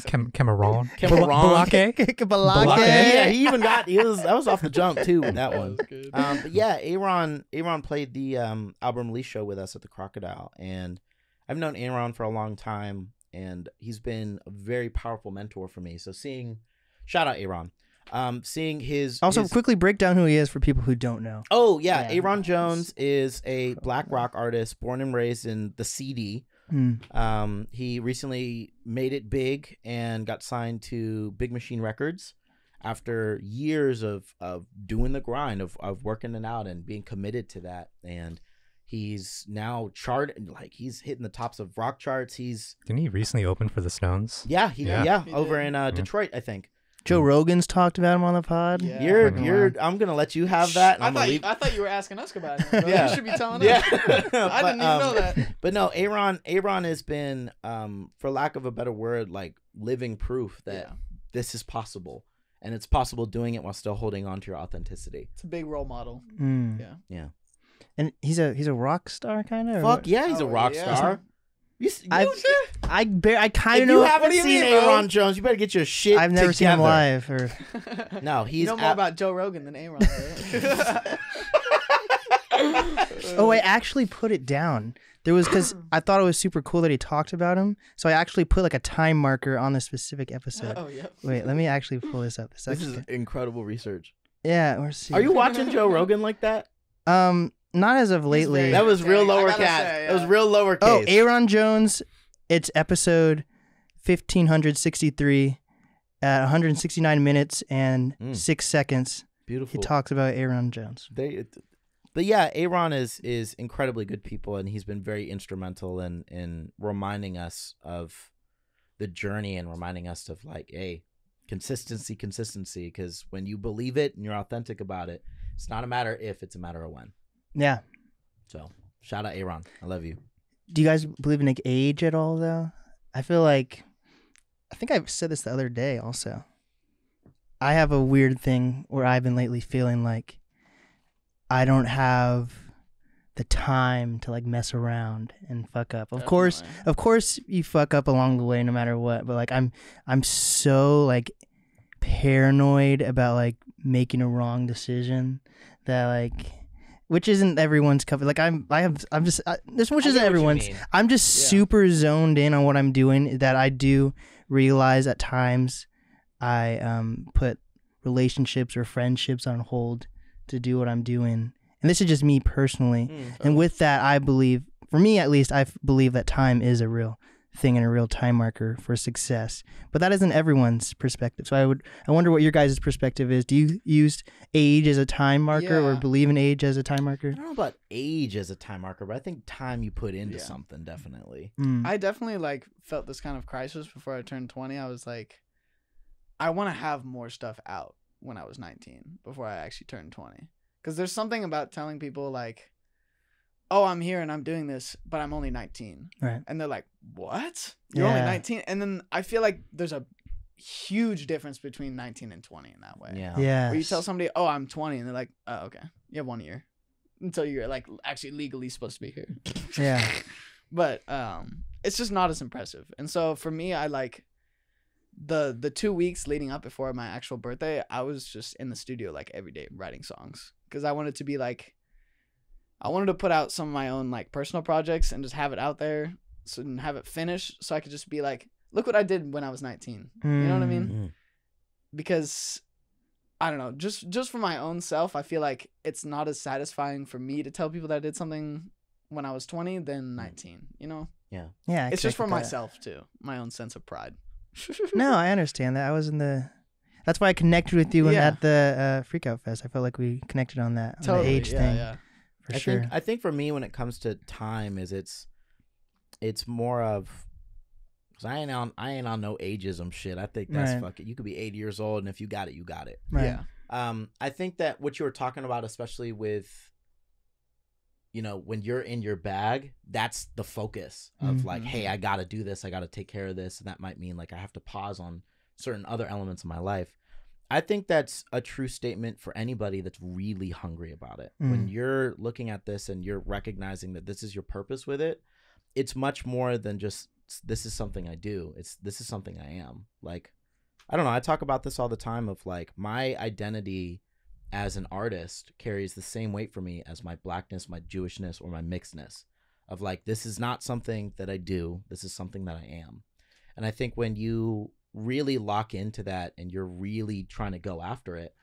Cameron. Balake. Yeah, he even got. That was off the jump too. That one. That was good. But yeah, Aaron played the album release show with us at the Crocodile, and I've known Aaron for a long time, and he's been a very powerful mentor for me. So shout out Aaron. Seeing his Quickly break down who he is for people who don't know. Oh yeah, Aaron Jones is a black rock artist born and raised in the CD. He recently made it big and got signed to Big Machine Records after years of doing the grind of working it out and being committed to that. And he's now charted, like he's hitting the tops of rock charts. Didn't he recently open for the Stones? Yeah, he did. Yeah, He over did. in Detroit, I think. Joe Rogan's talked about him on the pod. Yeah. I'm gonna let you have that. And I'm gonna leave. I thought you were asking us about him. Bro. Yeah. You should be telling Yeah. us. I didn't even know that. But no, Aaron has been, for lack of a better word, like living proof that this is possible, and it's possible doing it while still holding on to your authenticity. It's a big role model. Yeah. And he's a rock star kind of. Fuck yeah, he's a rock star. I kind of know. What You do haven't you seen mean, bro? Aaron Jones. You better get your shit. I've never seen him live. No, he's You know more about Joe Rogan than Aaron. Right? Oh, I actually put it down. There was because I thought it was super cool that he talked about him, so I actually put like a time marker on the specific episode. Oh yeah. Wait, let me actually pull this up. This is incredible research. Yeah, we're seeing. Are you watching Joe Rogan like that? Not as of lately. That was real I gotta lowercase. say, That was real lowercase. Oh, Aaron Jones. It's episode 1563 at 169 minutes and 6 seconds. Beautiful. He talks about Aaron Jones. But yeah, Aaron is incredibly good people, and he's been very instrumental in reminding us of the journey and reminding us of like, hey, consistency. Because when you believe it and you're authentic about it, it's not a matter if, it's a matter of when. Yeah. So shout out Aaron. I love you. Do you guys believe in like age at all though? I feel like, I think I said this the other day also. I have a weird thing where I've been lately feeling like I don't have the time to like mess around and fuck up. Of course you fuck up along the way no matter what, but like I'm so like paranoid about like making a wrong decision that like, which isn't everyone's cup. Like which isn't everyone's. I'm just super zoned in on what I'm doing that I do realize at times I put relationships or friendships on hold to do what I'm doing. And this is just me personally. And with that, I believe, for me at least, I believe that time is a real thing and a real time marker for success. But that isn't everyone's perspective. So I wonder what your guys' perspective is. Do you use age as a time marker or believe in age as a time marker? I don't know about age as a time marker, but I think time you put into something definitely. I definitely like felt this kind of crisis before I turned 20. I was like, I want to have more stuff out when I was 19 before I actually turned 20. Because there's something about telling people like, oh, I'm here and I'm doing this, but I'm only 19. Right. And they're like, what? You're only 19? And then I feel like there's a huge difference between 19 and 20 in that way. Yeah. Where you tell somebody, oh, I'm 20, and they're like, oh, okay. You have 1 year until you're like actually legally supposed to be here. Yeah. But it's just not as impressive. And so for me, I like the 2 weeks leading up before my actual birthday, I was just in the studio like every day writing songs. Because I wanted to be like, I wanted to put out some of my own like personal projects and just have it out there and have it finished so I could just be like, look what I did when I was 19. You know what I mean? Because I don't know, just for my own self, I feel like it's not as satisfying for me to tell people that I did something when I was 20 than 19, you know? Yeah. Yeah. It's just for myself too, my own sense of pride. No, I understand that. That's why I connected with you at the Freakout Fest. I felt like we connected on that, on the age thing. Yeah. For sure. I think for me, when it comes to time, is it's more of, because I ain't on no ageism shit. I think that's fuck it. You could be 80 years old, and if you got it, you got it. Right. Yeah. I think that what you were talking about, especially with, you know, when you're in your bag, that's the focus of like, hey, I got to do this. I got to take care of this. And that might mean like I have to pause on certain other elements of my life. I think that's a true statement for anybody that's really hungry about it. When you're looking at this and you're recognizing that this is your purpose with it, it's much more than just, this is something I do. This is something I am. Like, I don't know. I talk about this all the time of like, my identity as an artist carries the same weight for me as my blackness, my Jewishness, or my mixedness. Of like, this is not something that I do. This is something that I am. And I think when you really lock into that and you're really trying to go after it,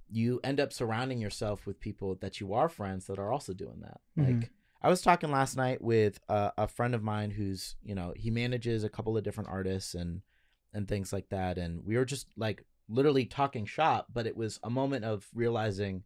you end up surrounding yourself with people that you are friends that are also doing that. Like, I was talking last night with a friend of mine who's, you know, he manages a couple of different artists and things like that. And we were just like literally talking shop, but it was a moment of realizing,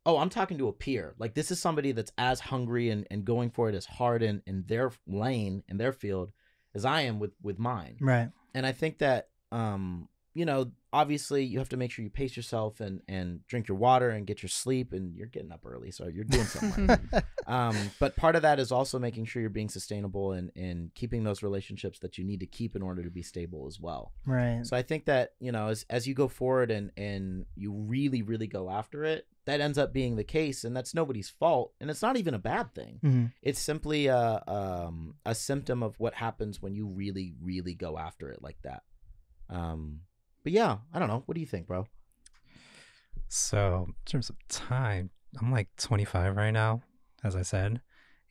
oh, I'm talking to a peer. Like, this is somebody that's as hungry and going for it as hard in their lane, in their field, as I am with mine. Right. And I think that, you know, obviously you have to make sure you pace yourself and drink your water and get your sleep, and you're getting up early, so you're doing something right. But part of that is also making sure you're being sustainable and keeping those relationships that you need to keep in order to be stable as well. Right. So I think that, you know, as you go forward and you really, really go after it, that ends up being the case, and that's nobody's fault, and it's not even a bad thing. It's simply a symptom of what happens when you really, really go after it like that. But yeah, I don't know. What do you think, bro? So in terms of time, I'm like 25 right now, as I said,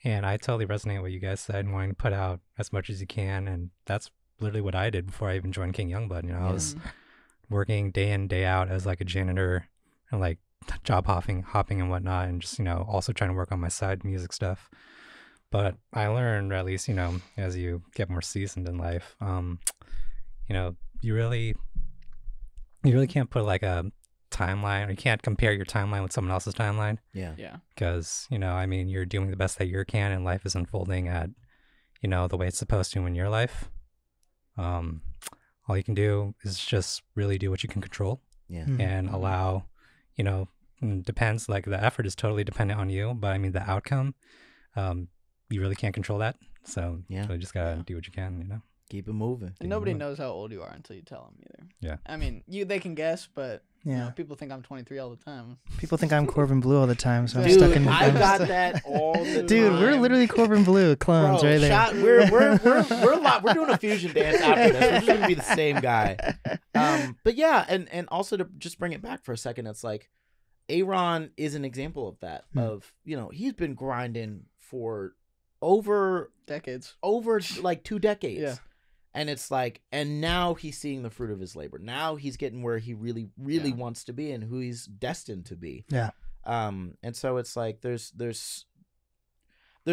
and I totally resonate with what you guys said, wanting to put out as much as you can, and that's literally what I did before I even joined King Youngblood. You know, I was working day in, day out as like a janitor and like job hopping and whatnot, and just, you know, also trying to work on my side music stuff. But I learned, or at least, you know, as you get more seasoned in life, you know, you really can't put like a timeline, or you can't compare your timeline with someone else's timeline. Yeah. Because, you know, I mean, you're doing the best that you can, and life is unfolding at, you know, the way it's supposed to in your life. All you can do is just really do what you can control. Yeah. And allow, you know, depends, like the effort is totally dependent on you, but I mean, the outcome, you really can't control that. So yeah, you just gotta do what you can, you know. Keep it moving. And nobody knows how old you are until you tell them either. Yeah. I mean, they can guess, but Yeah. you know, people think I'm 23 all the time. People think I'm Corbin Blue all the time, so I'm Dude, stuck in. I got that all the time. Dude, we're literally Corbin Blue clones right there. We're doing a fusion dance after this. We're just gonna be the same guy. But yeah, and also to just bring it back for a second, it's like Aaron is an example of that. Of, you know, he's been grinding for over like 2 decades. Yeah. And it's like, and now he's seeing the fruit of his labor. Now he's getting where he really, really wants to be and who he's destined to be. Yeah. And so it's like there's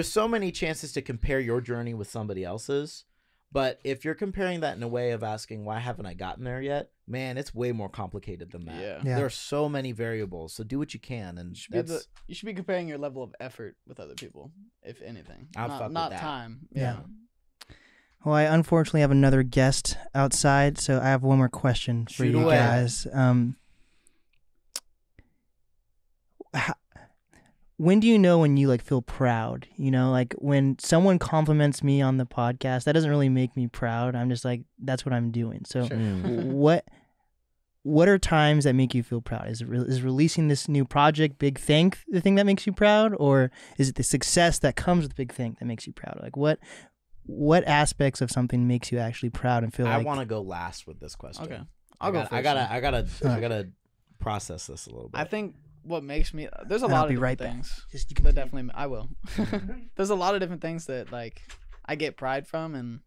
so many chances to compare your journey with somebody else's. But if you're comparing that in a way of asking, why haven't I gotten there yet? Man, it's way more complicated than that. Yeah. Yeah. There are so many variables. So do what you can. And you should be comparing your level of effort with other people, if anything. I'll fuck with not that. time. Yeah. Well, I unfortunately have another guest outside, so I have one more question for Shoot you away. guys. When do you know when you like feel proud? You know, like when someone compliments me on the podcast, that doesn't really make me proud. I'm just like, that's what I'm doing. So, what are times that make you feel proud? Is releasing this new project, Big Thing, the thing that makes you proud, or is it the success that comes with Big Thing that makes you proud? Like what aspects of something makes you actually proud and feel like? I want to go last with this question. Okay. I gotta process this a little bit. I think what makes me there's a And lot I'll of be different right back. things. Just you But continue. definitely I will. There's a lot of different things that like I get pride from, and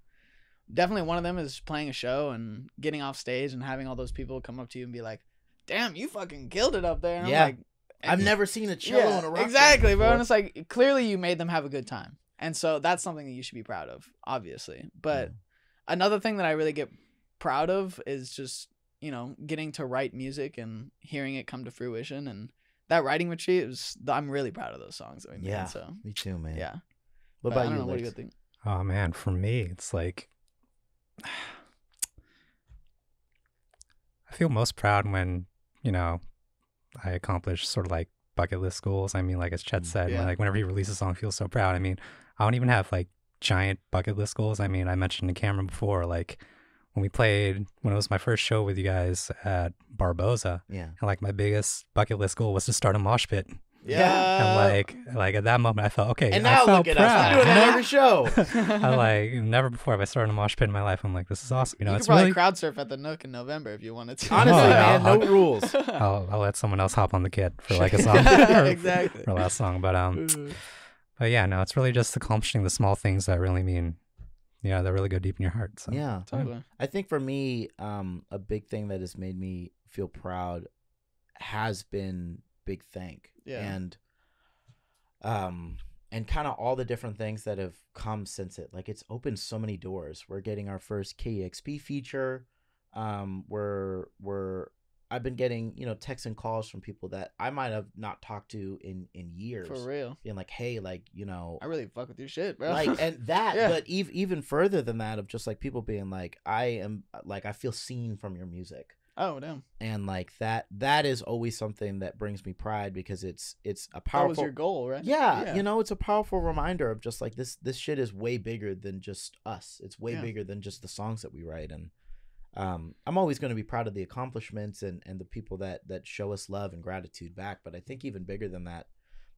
definitely one of them is playing a show and getting off stage and having all those people come up to you and be like, "Damn, you fucking killed it up there." And Yeah. I'm like, I've never seen a cello in a rock band exactly, bro. before. And it's like clearly you made them have a good time, and so that's something that you should be proud of, obviously. But another thing that I really get proud of is just, you know, getting to write music and hearing it come to fruition and that writing retreat I'm really proud of those songs that we made. Yeah, So me too, man. yeah. What But I about don't you, know, what do Lex? you think? Oh man, for me, it's like I feel most proud when, you know, I accomplish sort of like bucket list goals. I mean, like as Chet said, Yeah. like whenever he releases a song, I feel so proud. I mean, I don't even have like giant bucket list goals. I mean, I mentioned to Cameron before, like when it was my first show with you guys at Barboza, Yeah. and like my biggest bucket list goal was to start a mosh pit. Yeah. And like at that moment, I felt okay. And I now felt look at proud. us. We're doing it every show. I like never before have I started a mosh pit in my life. I'm like, this is awesome. You know, You it's could probably really. crowd surf at the Nook in November if you wanted to. Honestly, Oh, man, yeah. no rules. I'll let someone else hop on the kid for like a song. Exactly. For last song, but yeah, no, it's really just accomplishing the small things that really mean, yeah, that really go deep in your heart. So. Yeah. Totally. I think for me, a big thing that has made me feel proud has been Big Thank. Yeah. And kind of all the different things that have come since it. Like, it's opened so many doors. We're getting our first KEXP feature. I've been getting, texts and calls from people that I might have not talked to in years. For real. Being like, hey, like, I really fuck with your shit, bro. like, and that, Yeah. but even further than that, of just like people being like, I feel seen from your music. Oh, damn. And like that is always something that brings me pride, because it's a powerful. That was your goal, right? Yeah, it's a powerful reminder of just like this shit is way bigger than just us. It's way bigger than just the songs that we write. And I'm always going to be proud of the accomplishments and the people that show us love and gratitude back. But I think even bigger than that,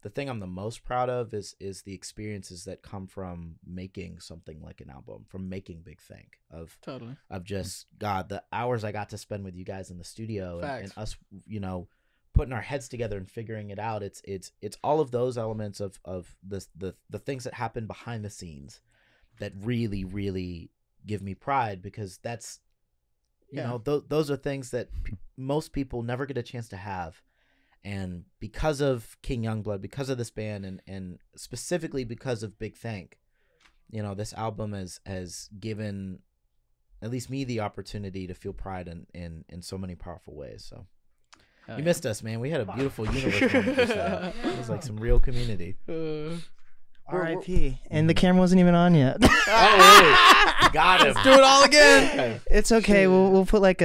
the thing I'm the most proud of is the experiences that come from making something like an album, from making Big Thank, of just, God, the hours I got to spend with you guys in the studio and us, putting our heads together and figuring it out. It's all of those elements of the things that happen behind the scenes that really, really give me pride, because that's, those are things that most people never get a chance to have. And because of King Youngblood, because of this band, and specifically because of Big Thank, this album has given at least me the opportunity to feel pride in so many powerful ways. So you missed us, man. We had a beautiful universe. It was like some real community. R.I.P. And the camera wasn't even on yet. Got him. Let's do it all again. It's okay. We'll put like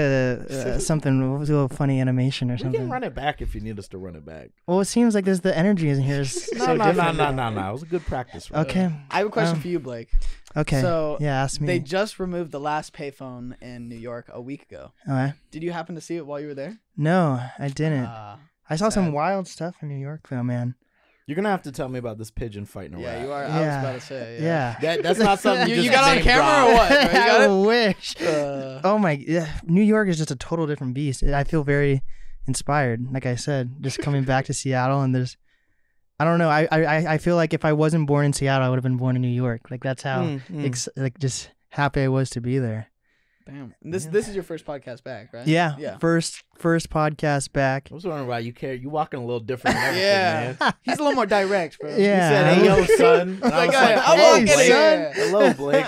something. We'll do a funny animation or something. We can run it back if you need us to run it back. Well, it seems like the energy in here is so different. No. It was a good practice. Okay. I have a question for you, Blake. Okay. So yeah, ask me. They just removed the last payphone in New York a week ago. Okay. Did you happen to see it while you were there? No, I didn't. I saw some wild stuff in New York, though, man. You're gonna have to tell me about this pigeon fighting a rat. Yeah, you are. I was about to say. Yeah. That's not something you got on camera or what? Bro? You got I wish. Oh my! Yeah. New York is just a total different beast. I feel very inspired. Like I said, just coming back to Seattle, and I don't know. I feel like if I wasn't born in Seattle, I would have been born in New York. Like that's how just happy I was to be there. Damn. This is your first podcast back, right? Yeah. Yeah. First podcast back. I was wondering why you care. You walking a little different. Than everything, man. He's a little more direct, bro. Yeah. He said, "Hey, yo, son." And I was like, "Hello, "Hey, Blake." Hello, Blake.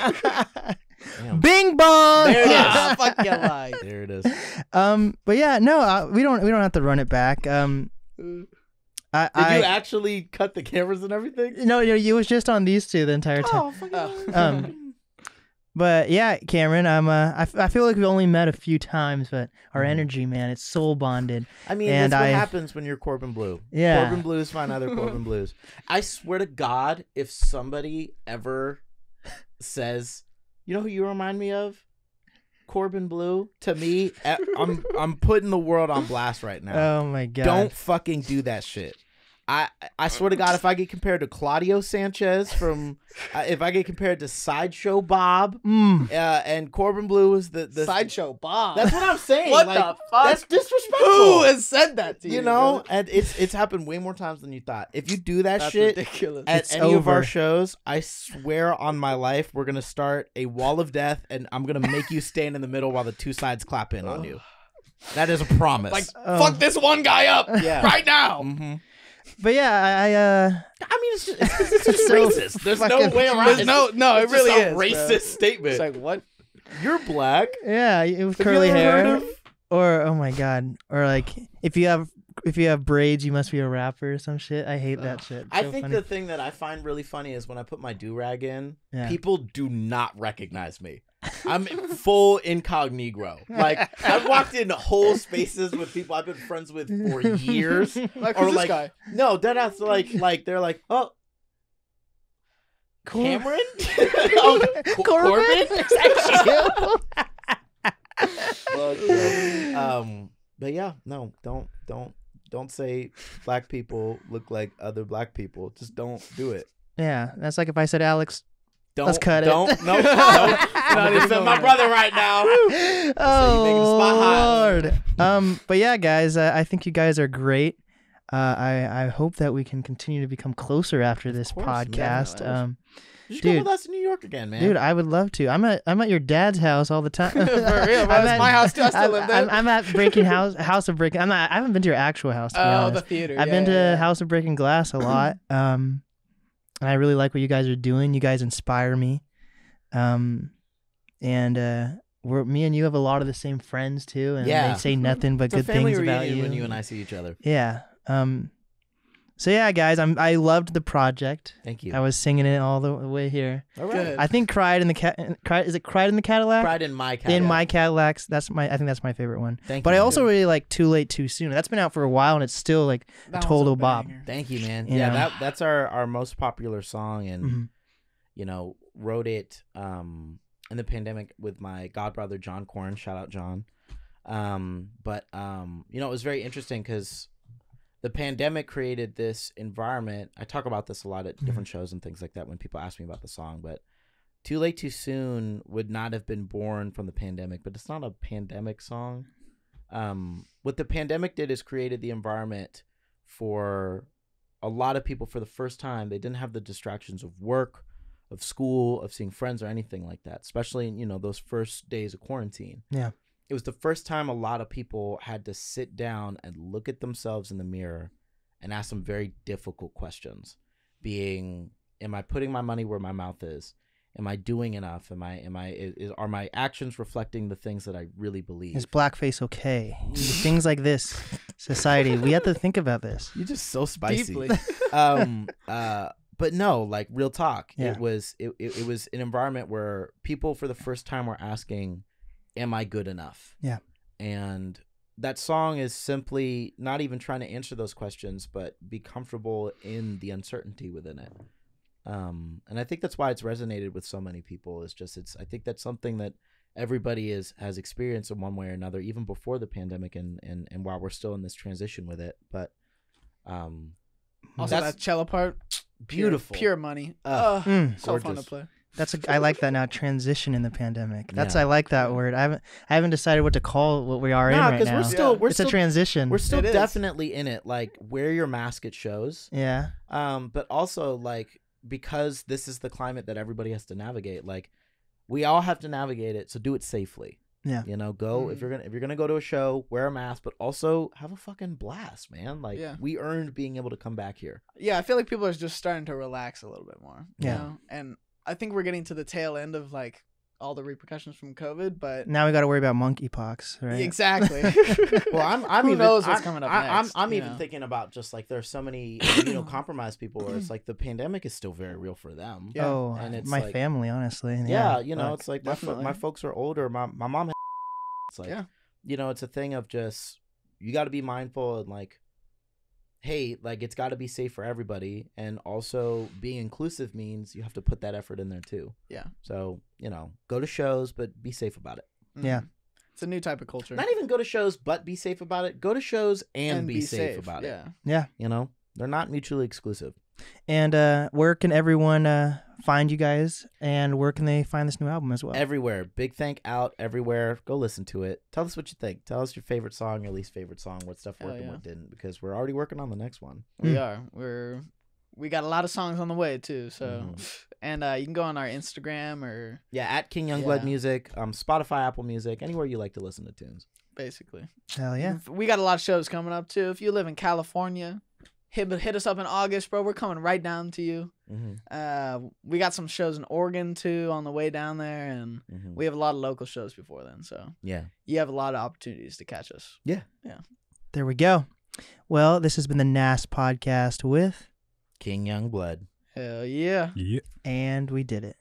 Damn. Bing bong. There it is. Fuck your life. There it is. But yeah, no, we don't have to run it back. Did you actually cut the cameras and everything? No, it was just on these two the entire time. But yeah, Cameron, I feel like we only met a few times, but our energy, man, it's soul bonded. I mean, that's what happens when you're Corbin Blue. Yeah. Corbin Blues find other Corbin Blues. I swear to God, if somebody ever says, you know who you remind me of? Corbin Blue. To me, I'm putting the world on blast right now. Oh my God. Don't fucking do that shit. I swear to God, if I get compared to Claudio Sanchez from, if I get compared to Sideshow Bob, and Corbin Blue is the Sideshow Bob. That's what I'm saying. What like, the fuck? That's disrespectful. Who has said that to you? You know, bro? and it's happened way more times than you thought. If you do that That's shit ridiculous. at It's any of our over. shows, I swear on my life, we're gonna start a wall of death, and I'm gonna make you stand in the middle while the two sides clap in on you. That is a promise. Like, fuck this one guy up right now. Mm-hmm. But yeah, I mean, it's just so racist. There's no fucking- way around it. No, it It's really just is. a racist bro. statement. It's like, what? You're black. yeah, it was Have curly you ever hair, heard of- or oh my God, or like if you have if you have braids, you must be a rapper or some shit. I hate that shit. I So think funny. the thing that I find really funny is when I put my do-rag in, Yeah. people do not recognize me. I'm full incognito. Like, I've walked in whole spaces with people I've been friends with for years. Like, Or who's like, this guy? no, deadass, like they're like, oh, Cameron? Corbin? Is that But yeah, no, don't say black people look like other black people. Just don't do it. Yeah, that's like if I said Alix. Don't, Let's cut it. No. I'm gonna defend my brother right now. Oh, making the spot hot. Lord. But yeah, guys, I think you guys are great. I hope that we can continue to become closer after this course, podcast. definitely. You should Dude. come with us to New York again, man. Dude, I would love to. I'm at your dad's house all the time. For real, bro. That's my house too. I still live there. I'm at Breaking House of Breaking. I haven't been to your actual house. To be honest. The theater. I've been to House of Breaking Glass a lot. And I really like what you guys are doing. You guys inspire me. And me and you have a lot of the same friends too, and Yeah. they say nothing but it's good a family things about reunion you. when you and I see each other. Yeah. So yeah, guys, I loved the project. Thank you. I was singing it all the way here. All right. Good. I think cried in the is it cried in the Cadillac? Pride in my cat. In my Cadillacs. I think that's my favorite one. Thank But you. I also really like Too Late Too Soon. That's been out for a while and it's still like That one's total a bop. banger. Thank you, man. You Yeah, know? that's our most popular song, and Mhm. you know, wrote it in the pandemic with my godbrother John Corn. Shout out John. But you know, it was very interesting because the pandemic created this environment. I talk about this a lot at different shows and things like that when people ask me about the song, but Too Late Too Soon would not have been born from the pandemic, but it's not a pandemic song. What the pandemic did is created the environment for a lot of people for the first time. They didn't have the distractions of work, of school, of seeing friends or anything like that, especially in, you know, those first days of quarantine. Yeah. It was the first time a lot of people had to sit down and look at themselves in the mirror and ask some very difficult questions, being, am I putting my money where my mouth is? Am I doing enough? Are my actions reflecting the things that I really believe? Is blackface okay? Things like this. Society. We have to think about this. You're just so spicy. Deeply. But no, like real talk. Yeah. It was an environment where people for the first time were asking, am I good enough? Yeah. And that song is simply not even trying to answer those questions, but be comfortable in the uncertainty within it. And I think that's why it's resonated with so many people. I think that's something that everybody has experienced in one way or another, even before the pandemic and while we're still in this transition with it. But Also, that cello part, beautiful. pure money. Mm. So fun to Gorgeous. play. I like that now. Transition in the pandemic. Yeah. I like that word. I haven't decided what to call what we are in right now. we're It's still a transition. We're still It is. definitely in it. Like, wear your mask at shows. Yeah. But also, like, because this is the climate that everybody has to navigate, like, we all have to navigate it, so do it safely. Yeah. You know, go if you're gonna go to a show, wear a mask, but also have a fucking blast, man. Like, we earned being able to come back here. Yeah, I feel like people are just starting to relax a little bit more. You Yeah. know? And I think we're getting to the tail end of like all the repercussions from COVID, but Now we got to worry about monkeypox, right? exactly. Well, I'm Who even, knows what's I'm- coming up I'm next, I'm you even know? thinking about just like there's so many compromised people where it's like the pandemic is still very real for them. Yeah. Oh, And it's my like- family, honestly. Yeah, you know, fuck. it's like Definitely. my folks are older. My mom had it's like, Yeah. you know, it's a thing of just, you got to be mindful and like, hey, like, it's got to be safe for everybody. And also being inclusive means you have to put that effort in there too. Yeah. So, you know, go to shows, but be safe about it. Yeah. It's a new type of culture. Not even go to shows, but be safe about it. Go to shows and be safe about it. Yeah. Yeah. You know, they're not mutually exclusive. And where can everyone find you guys? And where can they find this new album as well? Everywhere. Big Thank out everywhere. Go listen to it. Tell us what you think. Tell us your favorite song, your least favorite song, what stuff Hell worked and yeah. what didn't, because we're already working on the next one. We are. We got a lot of songs on the way too. So, Mhm. and you can go on our Instagram or Yeah, at King Youngblood Yeah. Music, Spotify, Apple Music, anywhere you like to listen to tunes. basically. Hell yeah. We got a lot of shows coming up too. If you live in California, hit us up in August, bro. We're coming right down to you. Mm-hmm. We got some shows in Oregon too on the way down there, and Mm-hmm. we have a lot of local shows before then. So Yeah. you have a lot of opportunities to catch us. There we go. Well, this has been the NAST podcast with King Youngblood. Hell yeah. Yeah. and we did it.